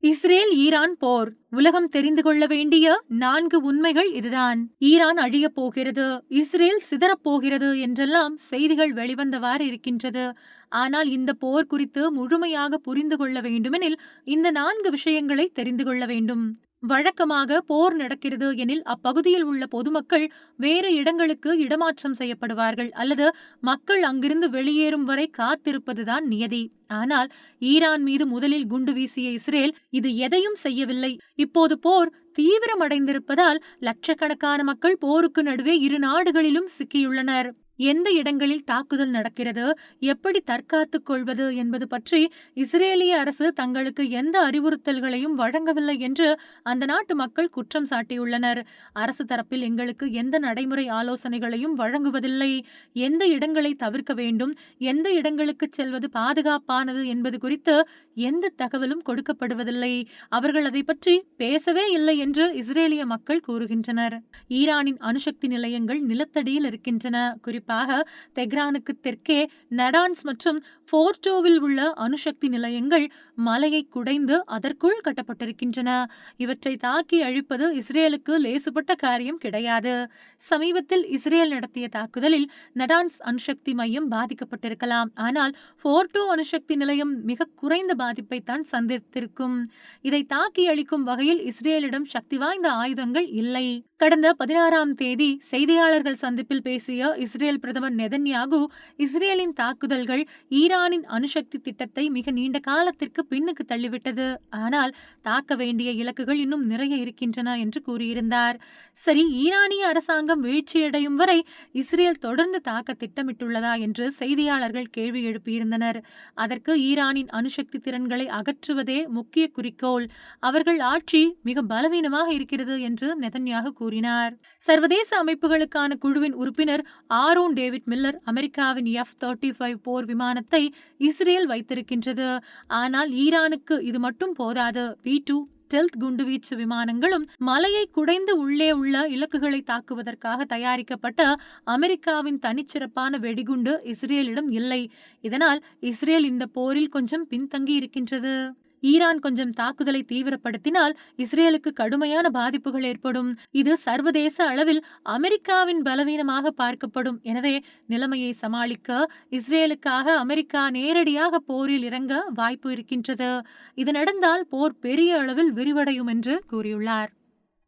Israel Iran போர். உலகம் தெரிந்து கொள்ள வேண்டிய 4 உண்மைகள் இதுதான். ஈரான் அழியப் போகிறது, இஸ்ரேல் சிதறப் போகிறது என்றெல்லாம் செய்திகள் வெளிவந்தவாறு இருக்கின்றது. ஆனால் இந்த போர் குறித்து முழுமையாக புரிந்து கொள்ள வேண்டுமெனில் இந்த 4 விஷயங்களை தெரிந்து கொள்ள வேண்டும். வழக்கமாக போர் நடக்கிறது எனில் அப்பகுதியில் உள்ள பொதுமக்கள் வேறு இடங்களுக்கு இடமாற்றம் செய்யப்படுவார்கள் அல்லது மக்கள் அங்கிருந்து வெளியேறும் வரை காத்திருப்பதுதான் நியதி. ஆனால் ஈரான் மீது முதலில் குண்டு வீசிய இஸ்ரேல் இது எதையும் செய்யவில்லை. இப்போது போர் தீவிரமடைந்திருப்பதால் லட்சக்கணக்கான மக்கள் போருக்கு நடுவே இரு நாடுகளிலும் சிக்கியுள்ளனர். எந்த இடங்களில் தாக்குதல் நடக்கிறது, எப்படி தற்காத்துக் கொள்வது என்பது பற்றி இஸ்ரேலிய அரசு தங்களுக்கு எந்த அறிவுறுத்தல்களையும் வழங்கவில்லை என்று அந்த நாட்டு மக்கள் குற்றம் சாட்டியுள்ளனர். அரசு தரப்பில் எங்களுக்கு எந்த நடைமுறை ஆலோசனைகளையும் வழங்குவதில்லை, எந்த இடங்களை தவிர்க்க வேண்டும், எந்த இடங்களுக்கு செல்வது பாதுகாப்பானது என்பது குறித்து எந்த தகவலும் கொடுக்கப்படுவதில்லை. அவர்கள் அதை பற்றி பேசவே இல்லை என்று இஸ்ரேலிய மக்கள் கூறுகின்றனர். ஈரானின் அணுசக்தி நிலையங்கள் நிலத்தடியில் இருக்கின்றன. குறிப்பாக தெஹ்ரானுக்கு தெற்கே நடான்ஸ் மற்றும் போர்டோவில் உள்ள அணுசக்தி நிலையங்கள் மலையை குடைந்து அதற்குள் கட்டப்பட்டிருக்கின்றன. இவற்றை தாக்கி அழிப்பது இஸ்ரேலுக்கு லேசுப்பட்ட காரியம் கிடையாது. சமீபத்தில் இஸ்ரேல் நடத்திய தாக்குதலில் நடான்ஸ் அணுசக்தி மையம் பாதிக்கப்பட்டிருக்கலாம். ஆனால் போர்டோ அணுசக்தி நிலையம் மிக குறைந்த பாதிப்பை தான் சந்தித்திருக்கும். இதை தாக்கி அழிக்கும் வகையில் இஸ்ரேலிடம் சக்தி வாய்ந்த ஆயுதங்கள் இல்லை. கடந்த 16ஆம் தேதி செய்தியாளர்கள் சந்திப்பில் பேசிய இஸ்ரேல் பிரதமர் நெதன்யாகு, இஸ்ரேலின் தாக்குதல்கள் ஈரானின் அணுசக்தி திட்டத்தை மிக நீண்ட காலத்திற்கு பின்னுக்கு தள்ளிவிட்டது. ஆனால் தாக்க வேண்டிய இலக்குகள் இன்னும் நிறைய இருக்கின்றன என்று கூறியிருந்தார். சரி, ஈரானிய அரசாங்கம் வீழ்ச்சியடையும் வரை இஸ்ரேல் தொடர்ந்து தாக்க திட்டமிட்டுள்ளதா என்று செய்தியாளர்கள் கேள்வி எழுப்பியிருந்தனர். அதற்கு ஈரானின் அணுசக்தி திறன்களை அகற்றுவதே முக்கிய குறிக்கோள். அவர்கள் ஆட்சி மிக பலவீனமாக இருக்கிறது என்று நெதன்யாகு கூறினார். சர்வதேச அமைப்புகளுக்கான குழுவின் உறுப்பினர் ஆரோன் டேவிட் மில்லர், அமெரிக்காவின் F-35 போர் விமானத்தை இஸ்ரேல் வைத்திருக்கின்றது. ஆனால் ஈரானுக்கு இது மட்டும் போதாது. B-2 ஸ்டெல்த் குண்டுவீச்சு விமானங்களும் மலையை குடைந்து உள்ளே உள்ள இலக்குகளை தாக்குவதற்காக தயாரிக்கப்பட்ட அமெரிக்காவின் தனிச்சிறப்பான வெடிகுண்டு இஸ்ரேலிடம் இல்லை. இதனால் இஸ்ரேல் இந்த போரில் கொஞ்சம் பின்தங்கி இருக்கின்றது. ஈரான் கொஞ்சம் தாக்குதலை தீவிரப்படுத்தினால் இஸ்ரேலுக்கு கடுமையான பாதிப்புகள் ஏற்படும். இது சர்வதேச அளவில் அமெரிக்காவின் பலவீனமாக பார்க்கப்படும். எனவே நிலைமையை சமாளிக்க இஸ்ரேலுக்காக அமெரிக்கா நேரடியாக போரில் இறங்க வாய்ப்பு இருக்கின்றது. இது நடந்தால் போர் பெரிய அளவில் விரிவடையும் என்று கூறியுள்ளார்.